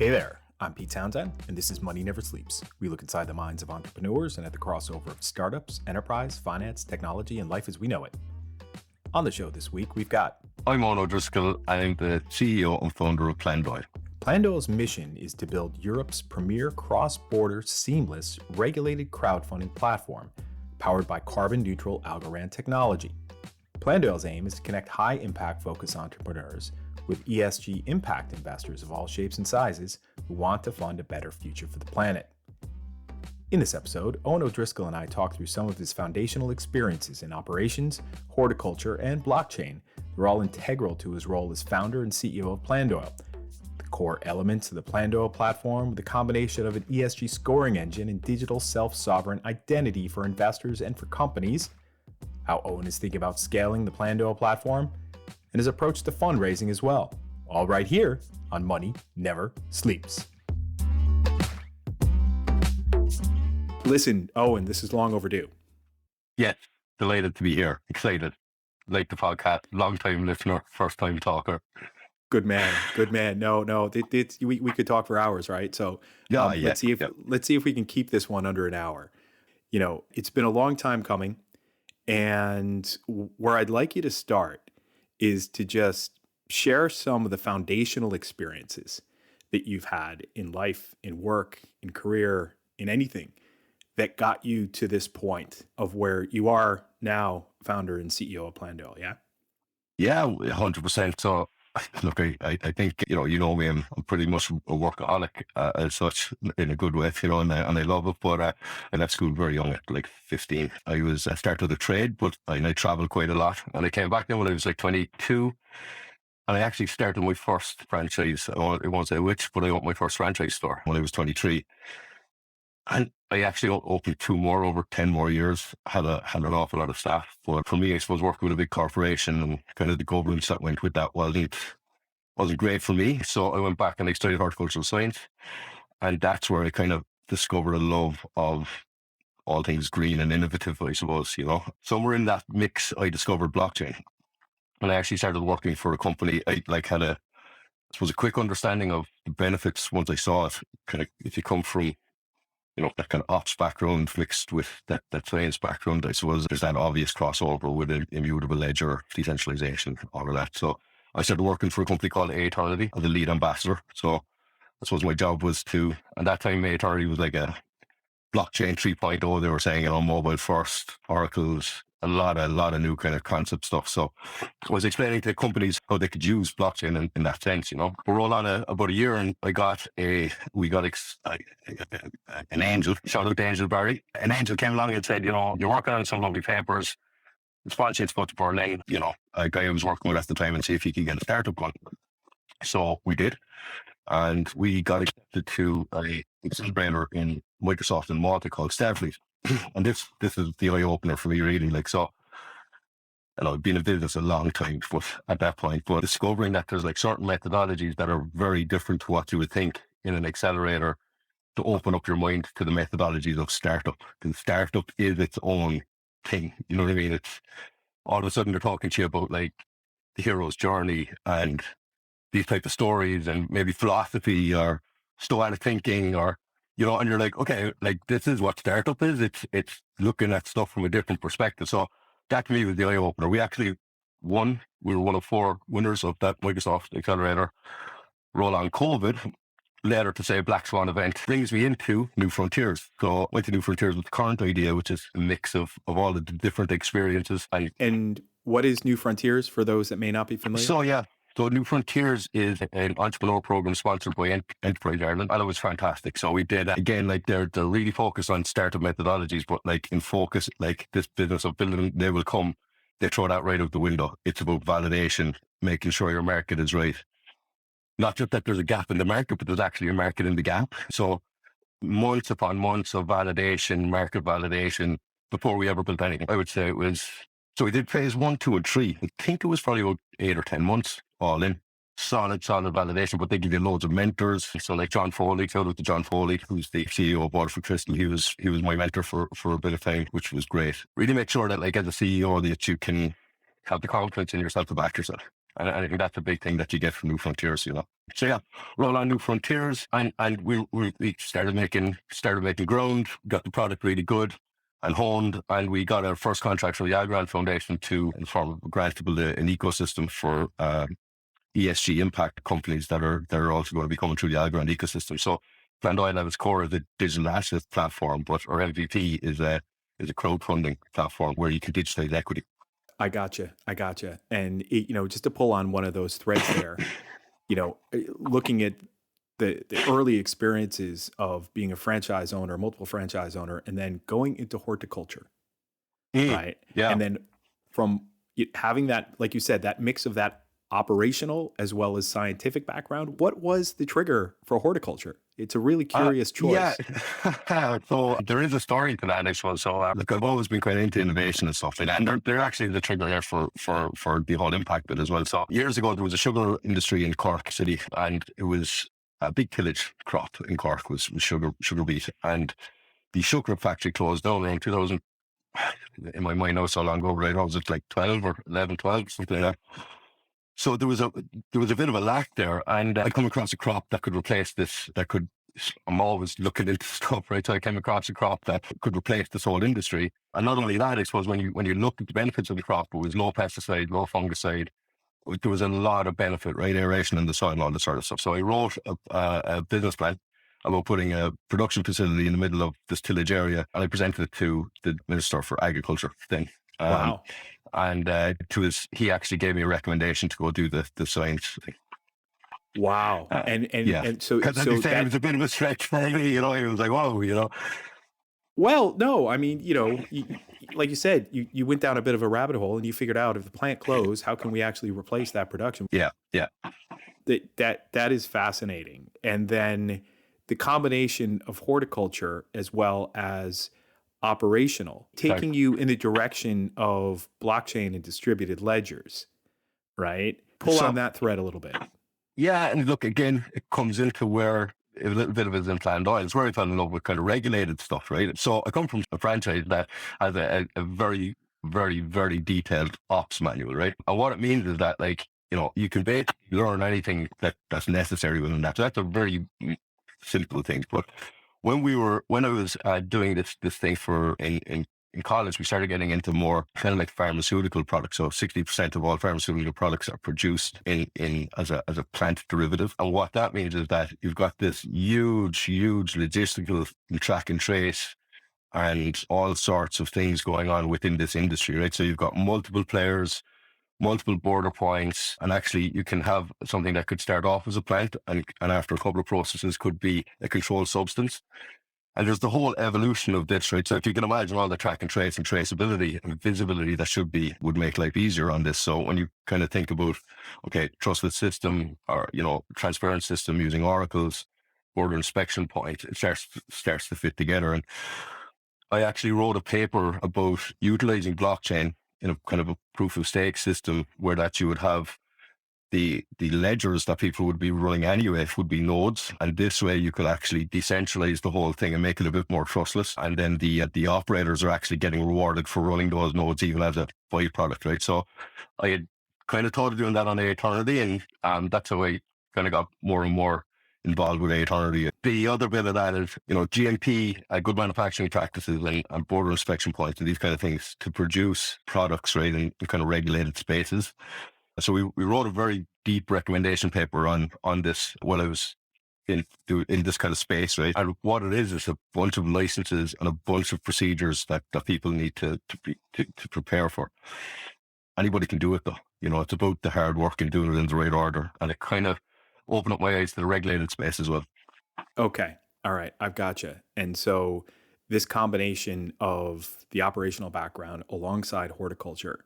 Hey there, I'm Pete Townsend, and this is Money Never Sleeps. We look inside the minds of entrepreneurs and at the crossover of startups, enterprise, finance, technology, and life as we know it. On the show this week, we've got... I'm Owen O'Driscoll. I'm the CEO and founder of PlanDail. PlanDail's mission is to build Europe's premier cross-border, seamless, regulated crowdfunding platform, powered by carbon-neutral Algorand technology. PlanDail's aim is to connect high-impact focused entrepreneurs with ESG impact investors of all shapes and sizes who want to fund a better future for the planet. In this episode, Owen O'Driscoll and I talk through some of his foundational experiences in operations, horticulture, and blockchain. They're all integral to his role as founder and CEO of PlanDail. The core elements of the PlanDail platform, with a combination of an ESG scoring engine and digital self-sovereign identity for investors and for companies, how Owen is thinking about scaling the PlanDail platform, and his approach to fundraising as well. All right here on Money Never Sleeps. Listen, Owen, this is long overdue. Yes, delighted to be here. Excited. Like the podcast, long time listener, first time talker. Good man. No, we could talk for hours, right? So let's see if we can keep this one under an hour. You know, it's been a long time coming, and where I'd like you to start is to just share some of the foundational experiences that you've had in life, in work, in career, in anything that got you to this point of where you are now, founder and CEO of PlanDail, yeah? Yeah, 100%. So, look, I think, you know me, I'm pretty much a workaholic as such, in a good way, and I love it. But I left school very young, at like 15. I started a trade, but I traveled quite a lot. And I came back then when I was like 22. And I actually started my first franchise. I won't say which, but I opened my first franchise store when I was 23. And I actually opened two more over 10 more years, had an awful lot of staff. But for me, I suppose working with a big corporation and kind of the governance that went with that wasn't great for me. So I went back and I studied horticultural science. And that's where I kind of discovered a love of all things green and innovative, I suppose, Somewhere in that mix, I discovered blockchain. And I actually started working for a company. I had a quick understanding of the benefits once I saw it. Kind of, if you come from that kind of ops background mixed with that science background, I suppose there's that obvious crossover with an immutable ledger, decentralization, all of that. So I started working for a company called A Authority as a lead ambassador. So I suppose my job was at that time, A Authority was like a blockchain 3.0. They were saying, mobile first, oracles, a lot of new kind of concept stuff. So I was explaining to companies how they could use blockchain in that sense, We rolled on about a year, and we got an angel, shout out to Angel Barry. An angel came along and said, you're working on some lovely papers. It's sponsored to go to Berlin, a guy I was working with at the time, and see if he could get a startup going. So we did. And we got accepted to an accelerator in Microsoft in Malta called Starfleet. And this is the eye opener for me, really. I've been in business a long time, but at that point, discovering that there's certain methodologies that are very different to what you would think in an accelerator, to open up your mind to the methodologies of startup. Because startup is its own thing. You know what I mean? It's all of a sudden they're talking to you about the hero's journey and these type of stories, and maybe philosophy or stoic thinking, or and you're like, okay, this is what startup is. It's looking at stuff from a different perspective. So that to me was the eye opener. We actually won. We were one of 4 winners of that Microsoft Accelerator. Roll on COVID, later to say Black Swan event, brings me into New Frontiers. So I went to New Frontiers with the current idea, which is a mix of all the different experiences. And what is New Frontiers for those that may not be familiar? So New Frontiers is an entrepreneur program sponsored by Enterprise Ireland, and it was fantastic. So we did, again, they're really focused on startup methodologies, but in focus, this business of building, they will come, they throw that right out the window. It's about validation, making sure your market is right. Not just that there's a gap in the market, but there's actually a market in the gap. So months upon months of validation, market validation, before we ever built anything. I would say it was, so we did phase 1, 2, and 3. I think it was probably about 8 or 10 months all in. Solid validation, but they give you loads of mentors. So John Foley, shout out to John Foley, who's the CEO of Water for Crystal. He was my mentor for a bit of time, which was great. Really make sure that as a CEO that you can have the confidence in yourself to back yourself. And I think that's a big thing that you get from New Frontiers, So yeah, roll on New Frontiers, and we started making ground, got the product really good and honed, and we got our first contract from the Algorand Foundation in the form of a grant to build an ecosystem for ESG impact companies that are also going to be coming through the Algorand ecosystem. So PlanDail at its core is a digital asset platform, but our MVP is a crowdfunding platform where you can digitize equity. I gotcha. And just to pull on one of those threads there, looking at the early experiences of being a franchise owner, multiple franchise owner, and then going into horticulture, right? Yeah. And then from having that, like you said, that mix of that operational as well as scientific background, what was the trigger for horticulture? It's a really curious choice. Yeah. So there is a story to that, I suppose. So look, I've always been quite into innovation and stuff like that. And they're actually the trigger there for the whole impact bit as well. So years ago, there was a sugar industry in Cork City, and it was a big tillage crop in Cork was sugar beet. And the sugar factory closed down around 2000. In my mind now, so long ago, right? I was at like 12 or 11, 12, something like that. So there was a bit of a lack there, and I come across a crop that could replace this. I'm always looking into stuff, right? So I came across a crop that could replace this whole industry. And not only that, I suppose when you look at the benefits of the crop, it was low pesticide, low fungicide. There was a lot of benefit, right? Aeration in the soil and all this sort of stuff. So I wrote a business plan about putting a production facility in the middle of this tillage area, and I presented it to the Minister for Agriculture then. Wow. And he actually gave me a recommendation to go do the science thing. Wow. And so it was a bit of a stretch for me, it was like, whoa, Well, no, I mean, like you said, you went down a bit of a rabbit hole and you figured out if the plant closed, how can we actually replace that production? Yeah. That is fascinating. And then the combination of horticulture as well as operational, taking you in the direction of blockchain and distributed ledgers, right? Pull on that thread a little bit. Yeah, and look, again, it comes into where a little bit of it is in PlanDail. It's where I fell in love with kind of regulated stuff, right? So I come from a franchise that has a very, very, very detailed ops manual, right? And what it means is that, you can basically learn anything that's necessary within that. So that's a very simple thing. But when I was doing this thing in college, we started getting into more kind of like pharmaceutical products. So 60% of all pharmaceutical products are produced as a plant derivative. And what that means is that you've got this huge logistical track and trace and all sorts of things going on within this industry, right? So you've got multiple players, multiple border points, and actually you can have something that could start off as a plant and after a couple of processes could be a controlled substance. And there's the whole evolution of this, right? So if you can imagine all the track and trace and traceability and visibility that would make life easier on this. So when you kind of think about, okay, trusted system or, transparent system using oracles, border inspection point, it starts to fit together. And I actually wrote a paper about utilizing blockchain in a kind of a proof of stake system where that you would have the ledgers that people would be running anyway would be nodes. And this way you could actually decentralize the whole thing and make it a bit more trustless. And then the operators are actually getting rewarded for running those nodes even as a byproduct, right? So I had kind of thought of doing that on Eternity, and that's how I kind of got more and more involved with Eternity. The other bit of that is, GMP, good manufacturing practices and border inspection points and these kind of things to produce products, right, in kind of regulated spaces. So we wrote a very deep recommendation paper on this while I was in this kind of space, right? And what it is a bunch of licenses and a bunch of procedures that people need to prepare for. Anybody can do it though. It's about the hard work and doing it in the right order. And it kind of opened up my eyes to the regulated space as well. Okay. All right. I've gotcha. And so this combination of the operational background alongside horticulture,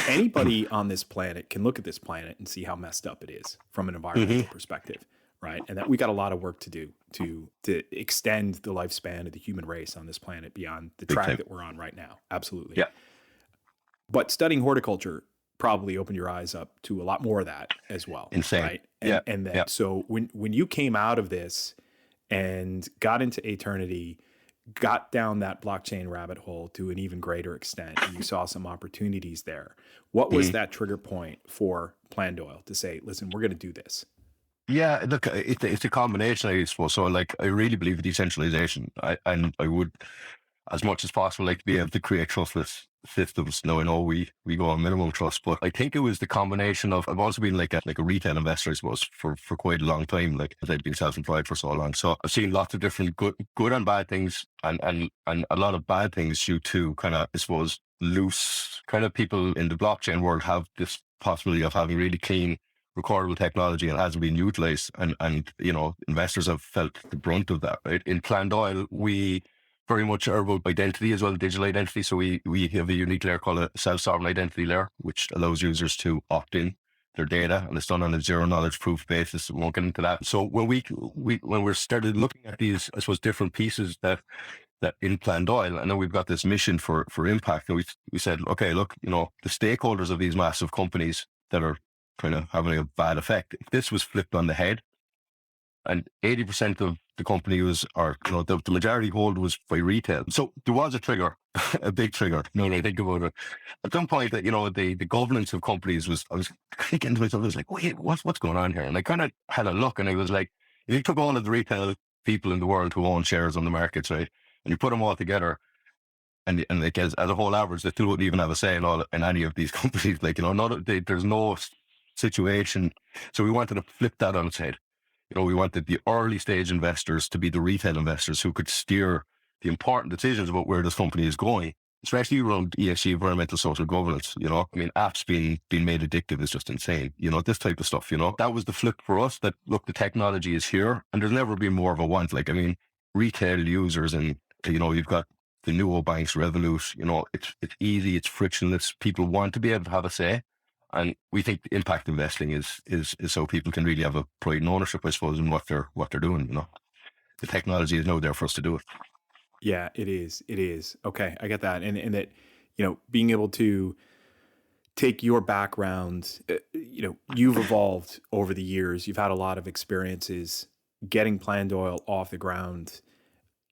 anybody on this planet can look at this planet and see how messed up it is from an environmental perspective, right? And that we got a lot of work to do to extend the lifespan of the human race on this planet beyond the track that we're on right now. Absolutely. Yeah. But studying horticulture probably opened your eyes up to a lot more of that as well. Insane. Right? And so when you came out of this and got into Eternity, got down that blockchain rabbit hole to an even greater extent, and you saw some opportunities there. What was Mhm. that trigger point for PlanDail to say, listen, we're going to do this? Yeah, look, it's a combination, I suppose. So, like, I really believe in decentralization, and I would, as much as possible, like to be able to create trustless systems. Now, I know we go on minimum trust, but I think it was the combination of. I've also been like a retail investor, I suppose, for quite a long time. Like, as I've been self-employed for so long, so I've seen lots of different good and bad things, and a lot of bad things due to kind of, I suppose, loose kind of people in the blockchain world have this possibility of having really clean recordable technology and hasn't been utilized, and investors have felt the brunt of that, right? In PlanDail, we very much are about identity as well, digital identity. So we have a unique layer called a self-sovereign identity layer, which allows users to opt in their data, and it's done on a zero knowledge proof basis. We won't get into that. So when we started looking at these, I suppose, different pieces that in PlanDail, and then we've got this mission for impact, and we said, okay, look, the stakeholders of these massive companies that are kind of having a bad effect, if this was flipped on the head, and 80% of the company was, or the majority hold was by retail. So there was a trigger, a big trigger. When I think about it, at some point that the governance of companies was, I was thinking to myself, I was like, wait, what's going on here? And I kind of had a look, and I was like, if you took all of the retail people in the world who own shares on the markets, right, and you put them all together, and like as a whole average, they still wouldn't even have a say in any of these companies. Like, there's no situation. So we wanted to flip that on its head. We wanted the early stage investors to be the retail investors who could steer the important decisions about where this company is going, especially around ESG, environmental, social governance. I mean, apps being made addictive is just insane. This type of stuff. That was the flip for us. That look, the technology is here, and there's never been more of a want. Like, I mean, retail users, and you've got the neobanks, Revolut. It's easy, it's frictionless. People want to be able to have a say. And we think impact investing is so people can really have a pride and ownership, I suppose, in what they're doing. The technology is now there for us to do it. Yeah, it is. It is. Okay, I get that. And that, being able to take your background, you've evolved over the years. You've had a lot of experiences getting PlanDail off the ground.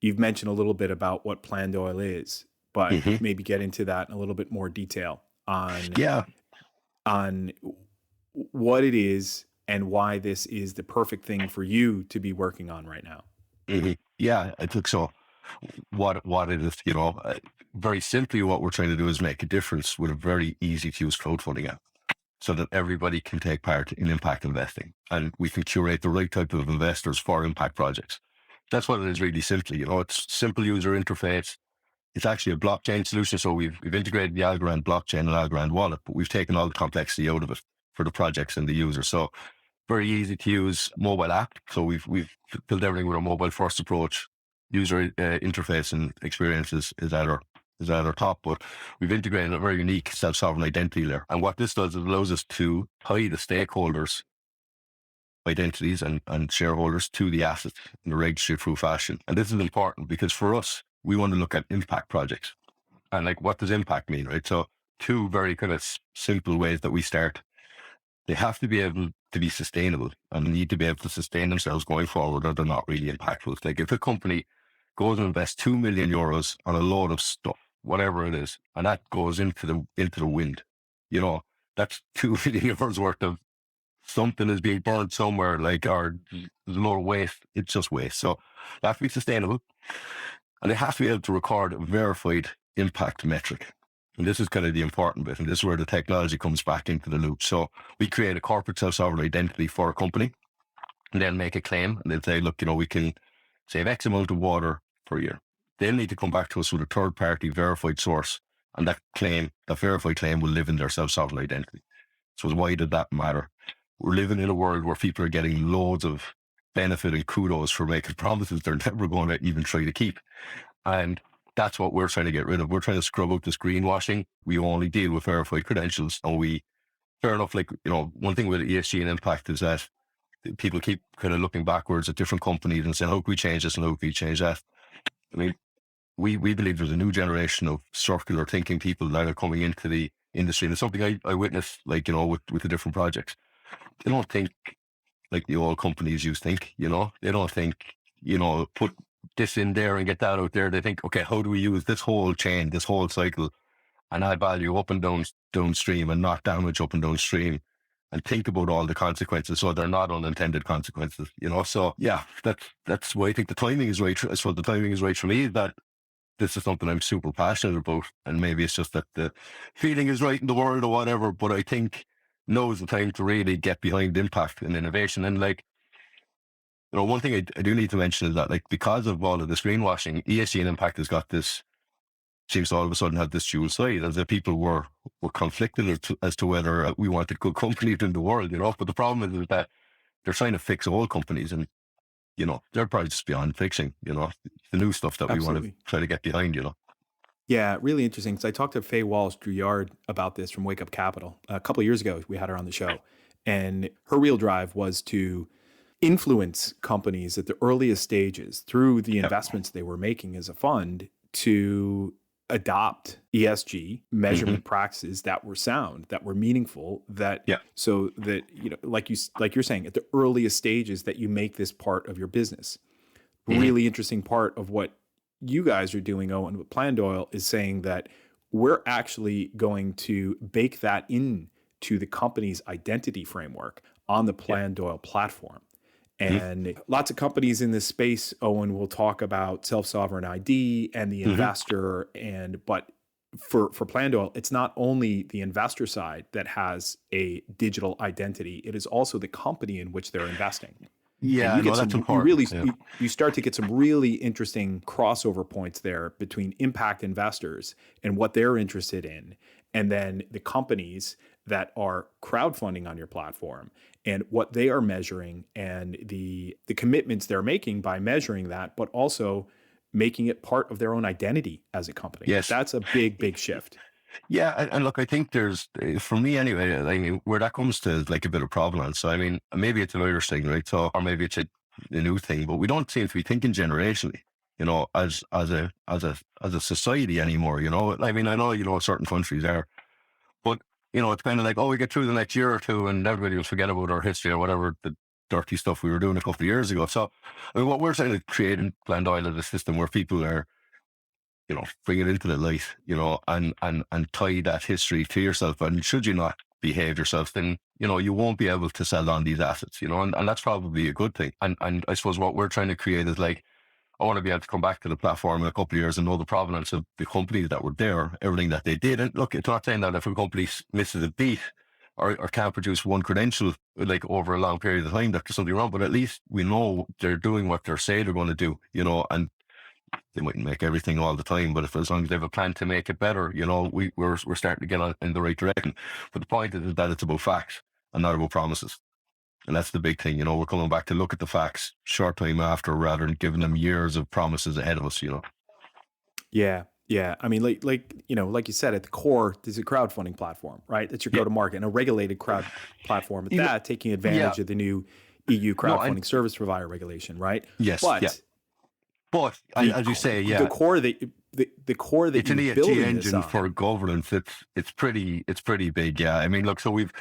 You've mentioned a little bit about what PlanDail is, but Mm-hmm. maybe get into that in a little bit more detail Yeah. on what it is and why this is the perfect thing for you to be working on right now. Mm-hmm. Yeah, I think so. What it is, very simply, what we're trying to do is make a difference with a very easy to use crowdfunding app, so that everybody can take part in impact investing, and we can curate the right type of investors for impact projects. That's what it is, really simply. It's simple user interface. It's actually a blockchain solution. So we've integrated the Algorand blockchain and Algorand wallet, but we've taken all the complexity out of it for the projects and the user. So very easy to use mobile app. So we've built everything with a mobile first approach. User interface and experience is at our top, but we've integrated a very unique self-sovereign identity layer. And what this does, it allows us to tie the stakeholders' identities and shareholders to the assets in a registry-proof fashion. And this is important because for us, we want to look at impact projects. And like, what does impact mean, right? So two very kind of simple ways that we start. They have to be able to be sustainable and need to be able to sustain themselves going forward, or they're not really impactful. Like, if a company goes and invests 2 million euros on a load of stuff, whatever it is, and that goes into the wind, that's 2 million euros worth of something is being burned somewhere, like, or there's a lot of waste. It's just waste. So they have to be sustainable, and they have to be able to record a verified impact metric. And this is kind of the important bit, and this is where the technology comes back into the loop. So we create a corporate self-sovereign identity for a company, and they'll make a claim, and they'll say, look, we can save X amount of water per year. They'll need to come back to us with a third-party verified source, and that verified claim will live in their self-sovereign identity. So why did that matter? We're living in a world where people are getting loads of benefit and kudos for making promises they're never going to even try to keep. And that's what we're trying to get rid of. We're trying to scrub out this greenwashing. We only deal with verified credentials. And fair enough, like, one thing with ESG and impact is that people keep kind of looking backwards at different companies and saying, how can we change this and how can we change that? I mean, we believe there's a new generation of circular thinking people that are coming into the industry. And it's something I witnessed, like, with the different projects. They don't think like the old companies used to think, they don't think, put this in there and get that out there. They think, okay, how do we use this whole chain, this whole cycle, and add value up and downstream and not damage up and downstream, and think about all the consequences so they're not unintended consequences, So yeah, that's why I think the timing is right. I suppose the timing is right for me, that this is something I'm super passionate about, and maybe it's just that the feeling is right in the world or whatever, but I think now is the time to really get behind impact and innovation. And one thing I do need to mention is that, because of all of this greenwashing, ESG and impact has got this, seems to all of a sudden have this dual side, as if people were conflicted as to whether we wanted good companies in the world, But the problem is that they're trying to fix all companies, and they're probably just beyond fixing. The new stuff that Absolutely. we want to try to get behind. Yeah, really interesting. So I talked to Faye Walsh-Drouillard about this from Wake Up Capital a couple of years ago. We had her on the show, and her real drive was to influence companies at the earliest stages through the investments they were making as a fund to adopt ESG measurement practices that were sound, that were meaningful, so that, like you're saying, at the earliest stages that you make this part of your business. Really interesting part of what you guys are doing, Owen, with PlanDail, is saying that we're actually going to bake that into the company's identity framework on the PlanDail platform. And lots of companies in this space, Owen, will talk about self-sovereign ID and the investor, but for PlanDail, it's not only the investor side that has a digital identity, it is also the company in which they're investing. Yeah, you get that's important. You start to get some really interesting crossover points there between impact investors and what they're interested in, and then the companies that are crowdfunding on your platform and what they are measuring, and the commitments they're making by measuring that, but also making it part of their own identity as a company. Yes. That's a big shift. Yeah, and look, I think there's, for me anyway, where that comes to is a bit of provenance. So maybe it's an Irish thing, right? So, or maybe it's a new thing, but we don't seem to be thinking generationally, as a society anymore. I know certain countries are, but it's kind of like, we get through the next year or two, and everybody will forget about our history or whatever the dirty stuff we were doing a couple of years ago. So, what we're trying to create in PlanDail is a system where people are, bring it into the light, and tie that history to yourself. And should you not behave yourself, then, you won't be able to sell on these assets, and that's probably a good thing. And I suppose what we're trying to create is I want to be able to come back to the platform in a couple of years and know the provenance of the companies that were there, everything that they did. And look, it's not saying that if a company misses a beat or can't produce one credential over a long period of time, that there's something wrong, but at least we know they're doing what they're saying they're going to do, and they mightn't make everything all the time, but as long as they have a plan to make it better, we're starting to get in the right direction. But the point is that it's about facts and not about promises. And that's the big thing, we're coming back to look at the facts short time after, rather than giving them years of promises ahead of us, Yeah. Yeah. I mean, like you said, at the core, there's a crowdfunding platform, right? That's your go-to-market, and a regulated crowd platform at that, taking advantage of the new EU crowdfunding service provider regulation, right? Yes. But as you say, the core that it's an ESG engine for governance. It's pretty big. Yeah. I mean, look, so we've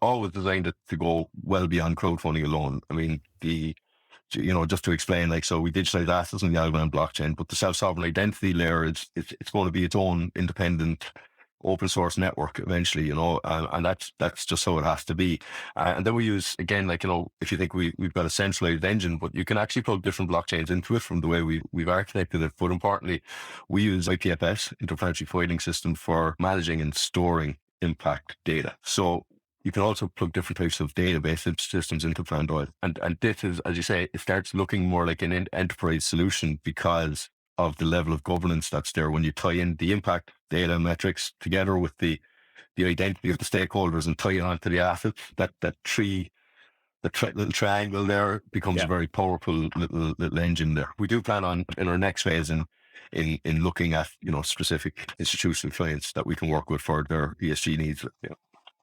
always designed it to go well beyond crowdfunding alone. I mean, just to explain, so we digitize assets on the Algorand blockchain, but the self-sovereign identity layer it's going to be its own independent open source network eventually, and that's just how it has to be. And then we use, again, if you think we've got a centralized engine, but you can actually plug different blockchains into it from the way we've architected it. But importantly, we use IPFS, Interplanetary Filing System, for managing and storing impact data. So you can also plug different types of database systems into PlanDail. And this is, as you say, it starts looking more like an enterprise solution because of the level of governance that's there when you tie in the impact data metrics together with the identity of the stakeholders and tie it onto the assets. That little triangle there becomes a very powerful little engine there. We do plan on, in our next phase, in looking at specific institutional clients that we can work with for their ESG needs.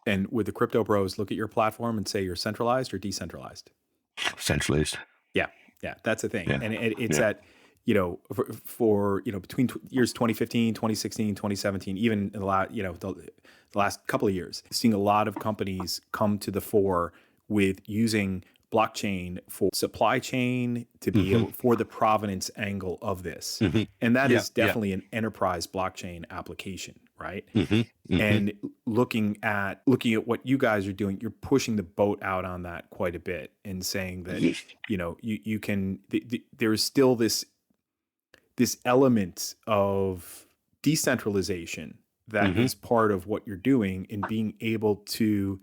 And would the crypto bros look at your platform and say you're centralized or decentralized? Centralized. Yeah, that's the thing. Yeah. And it's at, for between years 2015, 2016, 2017, even in the last couple of years, seeing a lot of companies come to the fore with using blockchain for supply chain to be Mm-hmm. able for the provenance angle of this. Mm-hmm. And that Yeah. is definitely an enterprise blockchain application, right? Mm-hmm. Mm-hmm. And looking at what you guys are doing, you're pushing the boat out on that quite a bit and saying that, you can, there's still this element of decentralization that Mm-hmm. is part of what you're doing, in being able to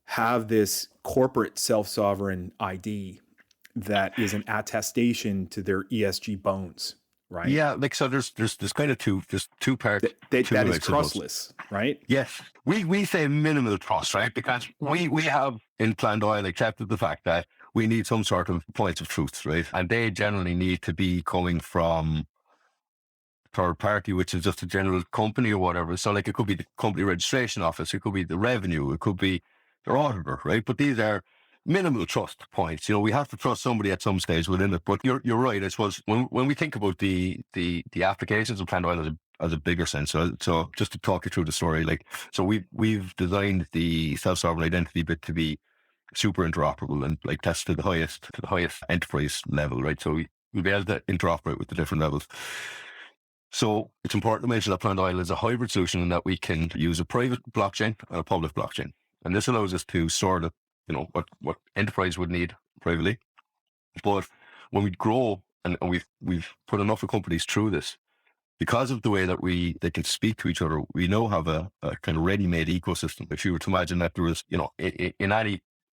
have this corporate self-sovereign ID that is an attestation to their ESG bones, right? Yeah, like so there's kind of two parts to That it, is I suppose. trustless, right? Yes. We say minimal trust, right? Because we have in PlanDail accepted the fact that we need some sort of points of truth, right? And they generally need to be coming from third party, which is just a general company or whatever. So like it could be the company registration office, it could be the revenue, it could be their auditor, right? But these are minimal trust points. We have to trust somebody at some stage within it. But you're right. I suppose when we think about the applications of PlanDail as a bigger sense. So just to talk you through the story, like so we've designed the self-sovereign identity bit to be super interoperable and like test to the highest enterprise level, right? So we'll be able to interoperate with the different levels. So it's important to mention that PlanDail is a hybrid solution in that we can use a private blockchain and a public blockchain. And this allows us to store what enterprise would need privately. But when we grow and we've put enough of companies through this, because of the way that they can speak to each other, we now have a kind of ready-made ecosystem. If you were to imagine that there was,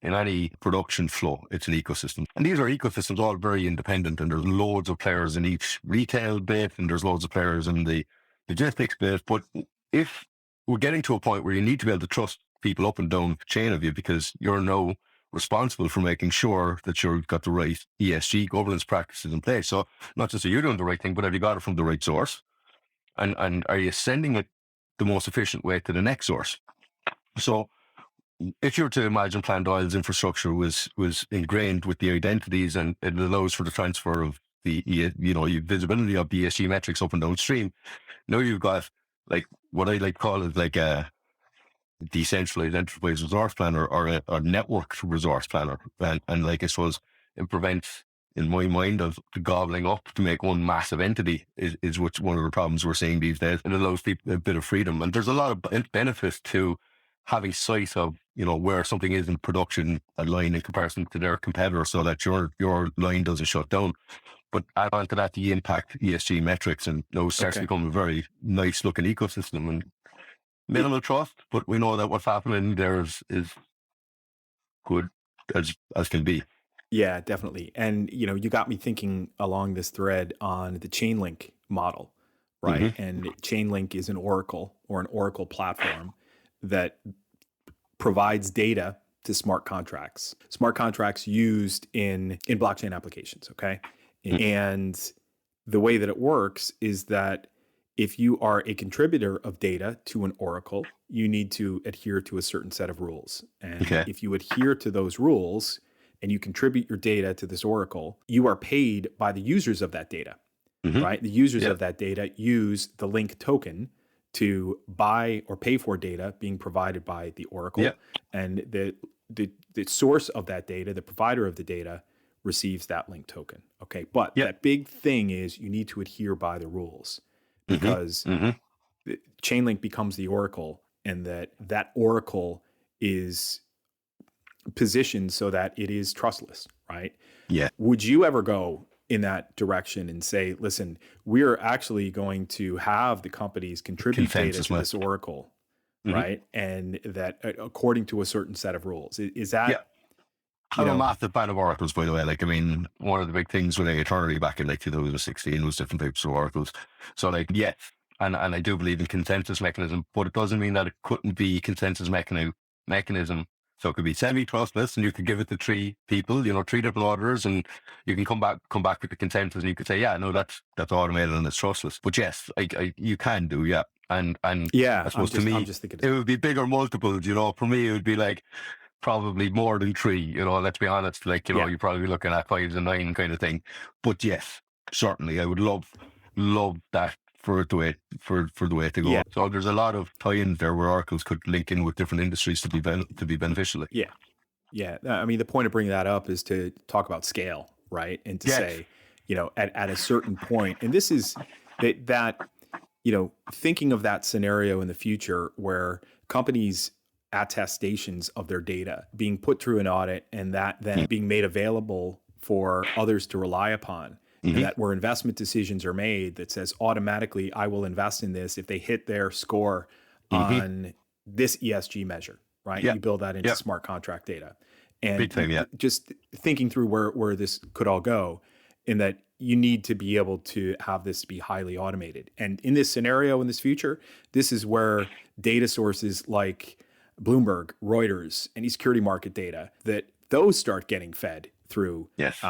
in any production flow, it's an ecosystem. And these are ecosystems all very independent, and there's loads of players in each retail bit, and there's loads of players in the logistics bit. But if we're getting to a point where you need to be able to trust people up and down the chain of you, because you're now responsible for making sure that you've got the right ESG governance practices in place. So not just are you doing the right thing, but have you got it from the right source? And are you sending it the most efficient way to the next source? So if you were to imagine PlanDail's infrastructure was ingrained with the identities, and it allows for the transfer of the visibility of the ESG metrics up and downstream, now you've got like what I like to call it like a decentralized enterprise resource planner or a networked resource planner, and like I suppose it prevents, in my mind, of the gobbling up to make one massive entity is which one of the problems we're seeing these days. It allows people a bit of freedom, and there's a lot of benefits to having sight of where something is in production, a line in comparison to their competitor, so that your line doesn't shut down. But add on to that the impact ESG metrics, and those starts to become a very nice looking ecosystem and minimal trust. But we know that what's happening there is good as can be. Yeah, definitely. And you got me thinking along this thread on the Chainlink model, right? Mm-hmm. And Chainlink is an Oracle or an Oracle platform that provides data to smart contracts used in blockchain applications. Okay. Mm-hmm. And the way that it works is that if you are a contributor of data to an Oracle, you need to adhere to a certain set of rules. And if you adhere to those rules and you contribute your data to this Oracle, you are paid by the users of that data, right? The users of that data use the link token to buy or pay for data being provided by the Oracle. And the source of that data, the provider of the data, receives that link token. Okay. But that big thing is you need to adhere by the rules, because Chainlink becomes the Oracle, and that Oracle is positioned so that it is trustless, right? Yeah. Would you ever go in that direction and say, listen, we're actually going to have the companies contribute data to this Oracle, right? And that according to a certain set of rules, is that... I'm a massive fan of oracles, by the way. Like, I mean, one of the big things with eternity back in like 2016 was different types of oracles. So like, yes, and I do believe in consensus mechanism, but it doesn't mean that it couldn't be consensus mechanism. So it could be semi-trustless, and you could give it to three people, three different auditors, and you can come back with the consensus, and you could say, yeah, no, that's automated and it's trustless. But yes, you can do, and I suppose to me, it would be bigger multiples. For me, it would be like probably more than three. Let's be honest. Like you're probably looking at 5s and 9 kind of thing. But yes, certainly, I would love that for the way to go. Yeah. So there's a lot of tie-ins there where oracles could link in with different industries to be beneficial. Yeah. Yeah. I mean, the point of bringing that up is to talk about scale, right? And to Yes. say, at a certain point, and this is that, thinking of that scenario in the future where companies attestations of their data being put through an audit and that then being made available for others to rely upon, and Mm-hmm. that where investment decisions are made that says automatically I will invest in this if they hit their score Mm-hmm. on this ESG measure, right? Yeah. You build that into Yeah. smart contract data. Big And time. Yeah. just thinking through where this could all go, in that you need to be able to have this be highly automated. And in this scenario, in this future, this is where data sources like Bloomberg, Reuters, any security market data, that those start getting fed through Yes.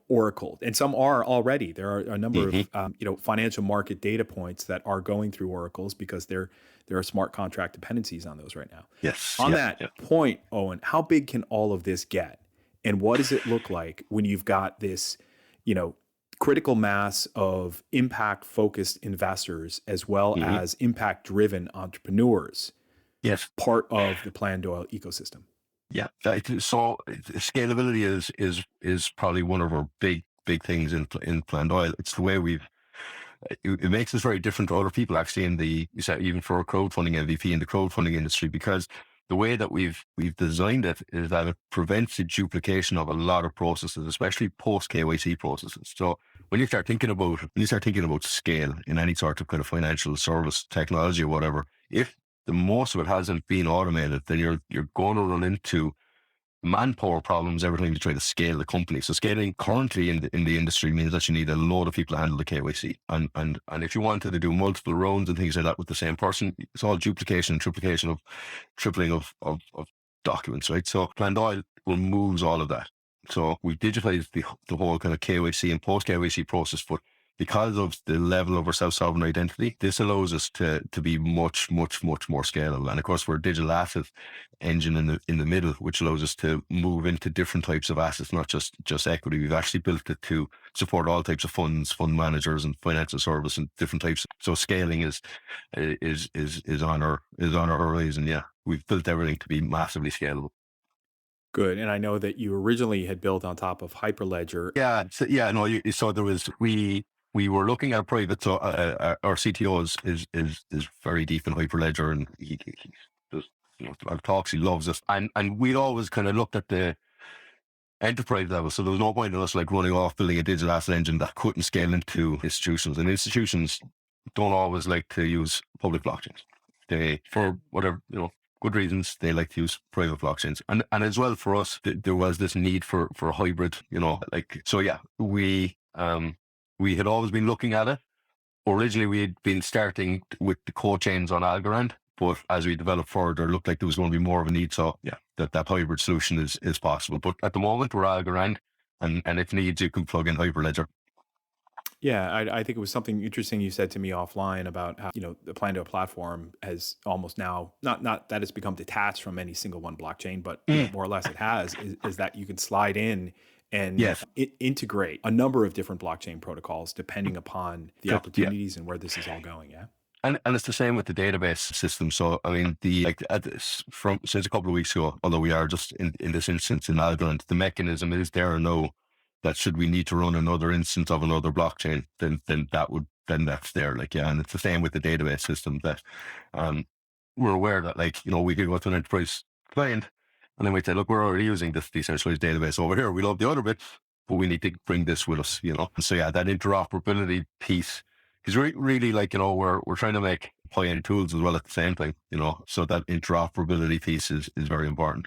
Oracle, and some are already. There are a number Mm-hmm. of financial market data points that are going through Oracles because there are smart contract dependencies on those right now. Yes. On Yeah. that Yeah. point, Owen, how big can all of this get, and what does it look like when you've got this, critical mass of impact-focused investors as well Mm-hmm. as impact-driven entrepreneurs, Yes. part of the PlanDail ecosystem? Yeah. So scalability is probably one of our big things in PlanDail. It's the way it makes us very different to other people actually even for a crowdfunding MVP in the crowdfunding industry, because the way that we've designed it is that it prevents the duplication of a lot of processes, especially post KYC processes. So when you start thinking about scale in any sort of kind of financial service technology or whatever, if the most of it hasn't been automated, then you're going to run into manpower problems every time you try to scale the company. So scaling currently in the industry means that you need a load of people to handle the KYC. And if you wanted to do multiple rounds and things like that with the same person, it's all duplication and tripling of documents, right? So PlanDail removes all of that. So we've digitized the whole kind of KYC and post KYC process, but because of the level of our self-sovereign identity, this allows us to be much more scalable. And of course, we're a digital asset engine in the middle, which allows us to move into different types of assets, not just equity. We've actually built it to support all types of funds, fund managers, and financial service, and different types. So scaling is on our horizon. Yeah, we've built everything to be massively scalable. Good. And I know that you originally had built on top of Hyperledger. Yeah, so, no. So there was we were looking at private. So our CTO is very deep in Hyperledger, and he does our talks. He loves it, and we'd always kind of looked at the enterprise level. So there was no point in us like running off building a digital asset engine that couldn't scale into institutions, and institutions don't always like to use public blockchains. They, for whatever good reasons, they like to use private blockchains, and as well for us, there was this need for a hybrid. So yeah, we had always been looking at it. Originally, we had been starting with the co-chains on Algorand, but as we developed further, it looked like there was going to be more of a need. So yeah, that hybrid solution is possible. But at the moment, we're Algorand, and if needs, you can plug in Hyperledger. Yeah, I think it was something interesting you said to me offline about how, the PlanDail platform has almost now, not that it's become detached from any single one blockchain, but more or less it has, is that you can slide in and Yes. integrate a number of different blockchain protocols depending upon the Yeah. opportunities and where this is all going. Yeah. And it's the same with the database system. So I mean, since a couple of weeks ago, although we are just in this instance in Algorand, the mechanism is there now that should we need to run another instance of another blockchain, then that's there. And it's the same with the database system that we're aware that we could go to an enterprise client and then we'd say, look, we're already using this decentralized database over here. We love the other bit, but we need to bring this with us. And so yeah, that interoperability piece is really we're trying to make high-end tools as well at the same time. So that interoperability piece is very important.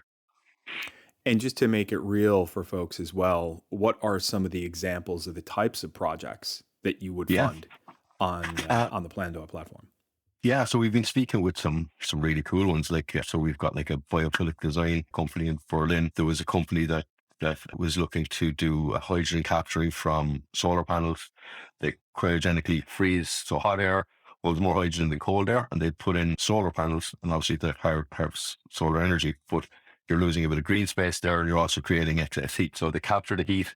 And just to make it real for folks as well, what are some of the examples of the types of projects that you would fund on the PlanDail platform? Yeah, so we've been speaking with some really cool ones. So we've got a biophilic design company in Berlin. There was a company that was looking to do hydrogen capturing from solar panels. They cryogenically freeze, so hot air holds more hydrogen than cold air, and they'd put in solar panels, and obviously they harvest solar energy, but you're losing a bit of green space there, and you're also creating excess heat. So they capture the heat,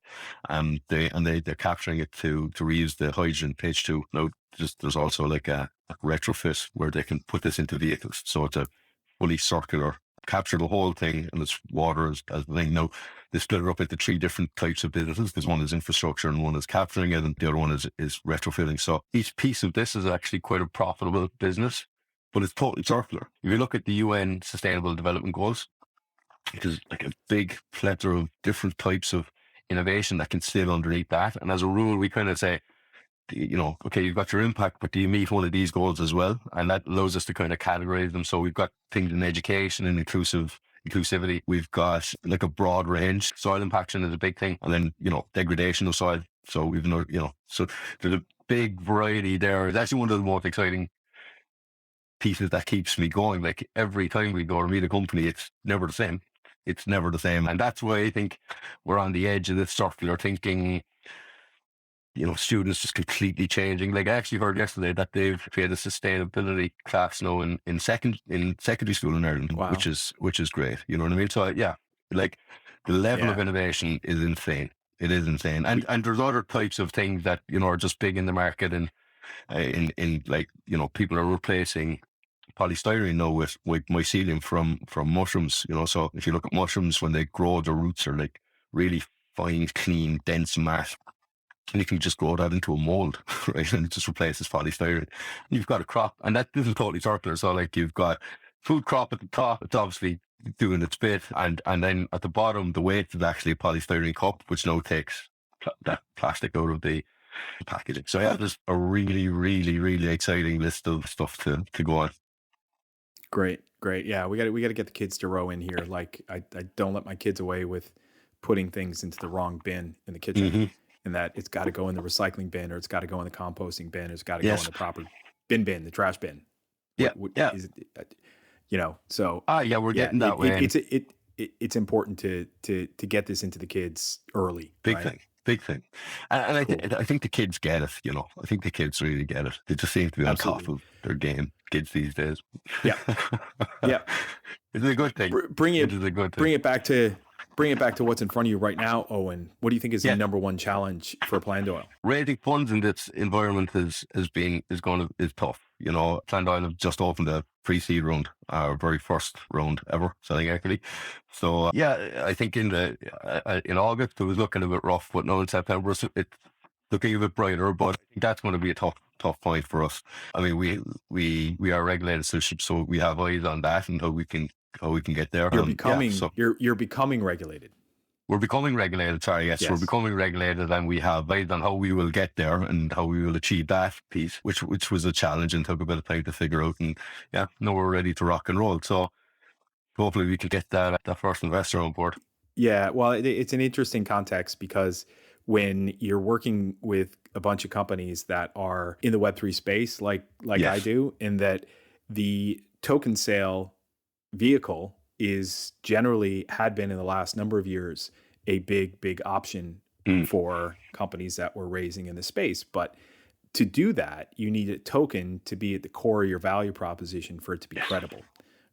and they're capturing it to reuse the hydrogen H2. Now, there's also a retrofit where they can put this into vehicles. So it's a fully circular capture the whole thing, and it's water as the thing. Now, they split it up into 3 different types of businesses, because one is infrastructure and one is capturing it, and the other one is retrofitting. So each piece of this is actually quite a profitable business, but it's totally circular. If you look at the UN Sustainable Development Goals, it is like a big plethora of different types of innovation that can sit underneath that. And as a rule, we kind of say, okay, you've got your impact, but do you meet one of these goals as well? And that allows us to kind of categorize them. So we've got things in education and inclusivity. We've got like a broad range. Soil impaction is a big thing. And then, degradation of soil. So we've, so there's a big variety there. It's actually one of the most exciting pieces that keeps me going. Like every time we go or meet a company, it's never the same. It's never the same. And that's why I think we're on the edge of this circular thinking, students just completely changing. Like I actually heard yesterday that they've created a sustainability class now in secondary school in Ireland, Wow. which is great. You know what I mean? So yeah, like the level of innovation is insane. It is insane. And there's other types of things that, are just big in the market, and people are replacing polystyrene now with mycelium from mushrooms. So if you look at mushrooms, when they grow, their roots are like really fine, clean, dense mass. And you can just grow that into a mold, right? And it just replaces polystyrene. And you've got a crop, and this is totally circular. So like you've got food crop at the top, it's obviously doing its bit. And then at the bottom, the weight is actually a polystyrene cup, which now takes that plastic out of the packaging. So yeah, there's a really, really, really exciting list of stuff to go on. Great. Yeah, we got to get the kids to row in here. Like I don't let my kids away with putting things into the wrong bin in the kitchen. Mm-hmm. And that it's got to go in the recycling bin, or it's got to go in the composting bin, or it's got to go in the proper bin, the trash bin. Is it, so. We're getting that way. It's important to get this into the kids early. Big thing. And I think the kids get it, I think the kids really get it. They just seem to be on top of their game, kids these days. Yeah. It's a good thing. Bring it back to what's in front of you right now, Owen. What do you think is the number one challenge for PlanDail? Raising funds in this environment is tough. PlanDail have just opened a pre-seed round, our very first round ever, selling equity. So I think in August it was looking a bit rough, but now in September it's looking a bit brighter. But I think that's going to be a tough point for us. I mean, we are regulated, so we have eyes on that and how we can get there. You're becoming regulated. We're becoming regulated. Yes. We're becoming regulated, and we have eyes on how we will get there and how we will achieve that piece, which was a challenge and took a bit of time to figure out. And now we're ready to rock and roll. So hopefully we can get that first investor on board. Yeah, well, it's an interesting context, because when you're working with a bunch of companies that are in the Web3 space, like I do, in that the token sale vehicle is generally had been in the last number of years a big option for companies that were raising in the space. But to do that, you need a token to be at the core of your value proposition for it to be credible,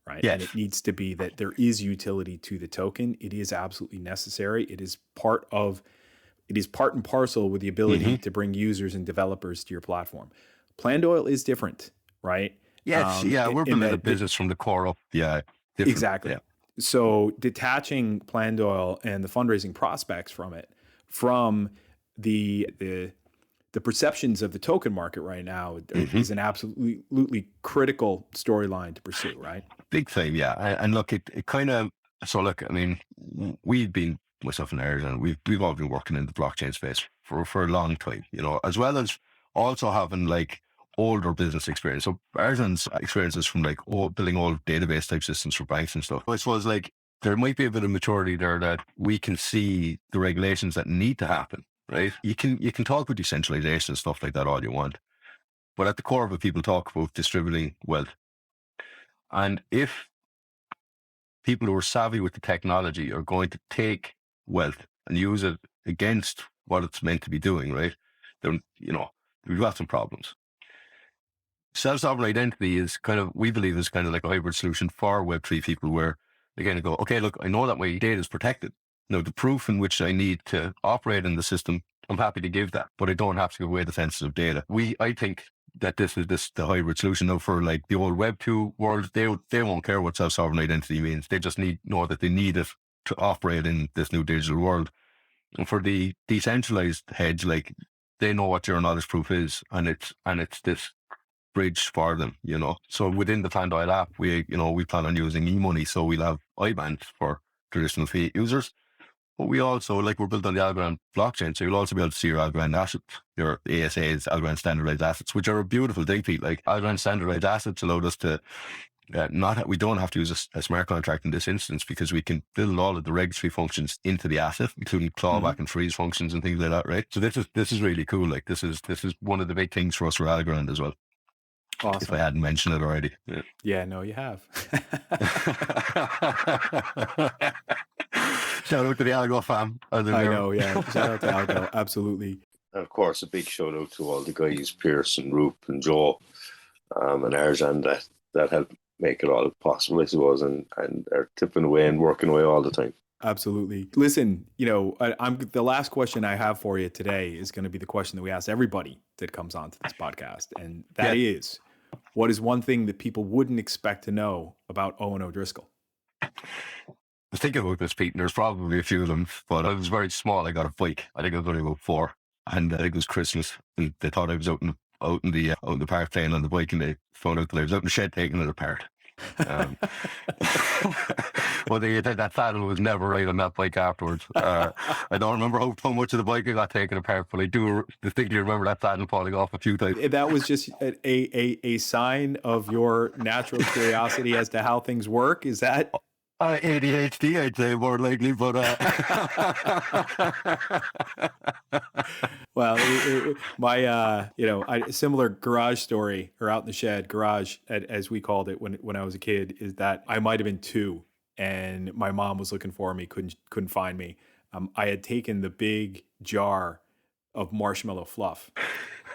right? Yes. And it needs to be that there is utility to the token. It is absolutely necessary. It is part and parcel with the ability to bring users and developers to your platform. PlanDail is different, right? Yes, we're building the business from the core up. Yeah, different. Exactly. Yeah. So detaching PlanDail and the fundraising prospects from it, from the perceptions of the token market right now, is an absolutely critical storyline to pursue, right? Big thing, yeah. And look, it kind of, so look, I mean, we've been, myself and Aaron, and we've all been working in the blockchain space for a long time, as well as also having like older business experience. So Ireland's experience is from like building old database type systems for banks and stuff. I suppose like there might be a bit of maturity there that we can see the regulations that need to happen, right? You can talk about decentralization and stuff like that all you want, but at the core of it, people talk about distributing wealth. And if people who are savvy with the technology are going to take wealth and use it against what it's meant to be doing, right? Then, we've got some problems. Self-sovereign identity is we believe is kind of like a hybrid solution for Web3 people, where they kind of go, okay, look, I know that my data is protected. Now, the proof in which I need to operate in the system, I'm happy to give that, but I don't have to give away the sensitive data. I think that this is the hybrid solution. Now for like the old Web 2 world, they won't care what self-sovereign identity means. They just know that they need it to operate in this new digital world. And for the decentralized hedge, like they know what zero knowledge proof is, and it's this bridge for them, So within the PlanDail app, we plan on using e-money, so we'll have IBANs for traditional fiat users. But we also, like, we're built on the Algorand blockchain, so you'll also be able to see your Algorand assets, your ASAs, Algorand standardized assets, which are a beautiful thing, Pete. Like, Algorand standardized assets allowed us to we don't have to use a smart contract in this instance, because we can build all of the regulatory functions into the asset, including clawback and freeze functions and things like that, right? So this is really cool. Like, this is one of the big things for us for Algorand as well. Awesome. If I hadn't mentioned it already. Yeah, no, you have. Shout out to the Algo fam. I know, yeah. Shout out to Algo, absolutely. And of course, a big shout out to all the guys, Pierce and Roop and Joe and Arjan that helped make it all possible, I suppose, and are tipping away and working away all the time. Absolutely. Listen, I'm the last question I have for you today is going to be the question that we ask everybody that comes onto this podcast, and that is, what is one thing that people wouldn't expect to know about Owen O'Driscoll? I was thinking about this, Pete, and there's probably a few of them, but I was very small. I got a bike. I think I was only about 4, and I think it was Christmas, and they thought I was out in the park playing on the bike, and they found out that I was out in the shed taking it apart. Well, that saddle was never right on that bike afterwards. I don't remember how much of the bike I got taken apart, but I do distinctly remember that saddle falling off a few times. That was just a sign of your natural curiosity as to how things work. Is that? ADHD, I'd say, more likely, but well, similar garage story, or out in the shed garage, as we called it when I was a kid, is that I might have been 2, and my mom was looking for me, couldn't find me. I had taken the big jar of marshmallow fluff,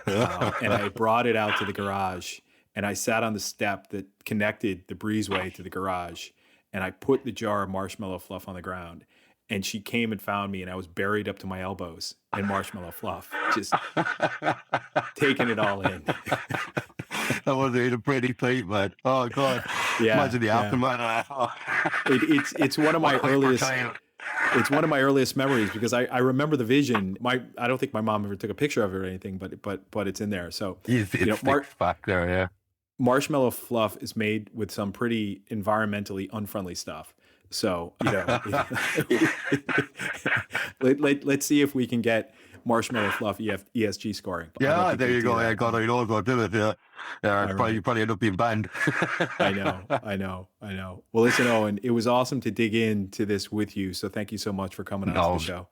and I brought it out to the garage, and I sat on the step that connected the breezeway to the garage. And I put the jar of marshmallow fluff on the ground, and she came and found me, and I was buried up to my elbows in marshmallow fluff, just taking it all in. That was a pretty sight, man. Oh God! Yeah, imagine the aftermath. It's one of my earliest. It's one of my earliest memories, because I remember the vision. I don't think my mom ever took a picture of it or anything, but it's in there. So it's back there, yeah. Marshmallow fluff is made with some pretty environmentally unfriendly stuff. So, let's see if we can get marshmallow fluff ESG scoring. Yeah, there you go. Yeah, God, I know about it. Yeah, probably end up being banned. I know. Well, listen, Owen, it was awesome to dig into this with you. So thank you so much for coming on to the show.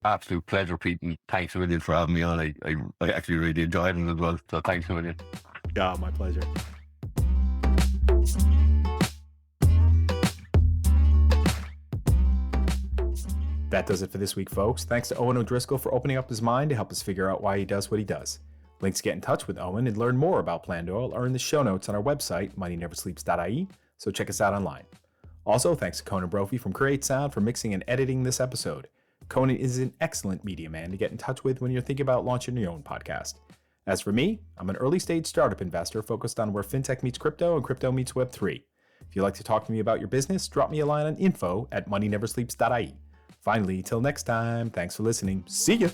Absolute pleasure, Pete, and thanks a million for having me on. I actually really enjoyed it as well. So thanks a million. Yeah, my pleasure. That does it for this week, folks. Thanks to Owen O'Driscoll for opening up his mind to help us figure out why he does what he does. Links to get in touch with Owen and learn more about PlanDail are in the show notes on our website, moneyneversleeps.ie, so check us out online. Also, thanks to Conan Brophy from Create Sound for mixing and editing this episode. Conan is an excellent media man to get in touch with when you're thinking about launching your own podcast. As for me, I'm an early-stage startup investor focused on where fintech meets crypto and crypto meets Web3. If you'd like to talk to me about your business, drop me a line on info@moneyneversleeps.ie. Finally, till next time, thanks for listening. See ya!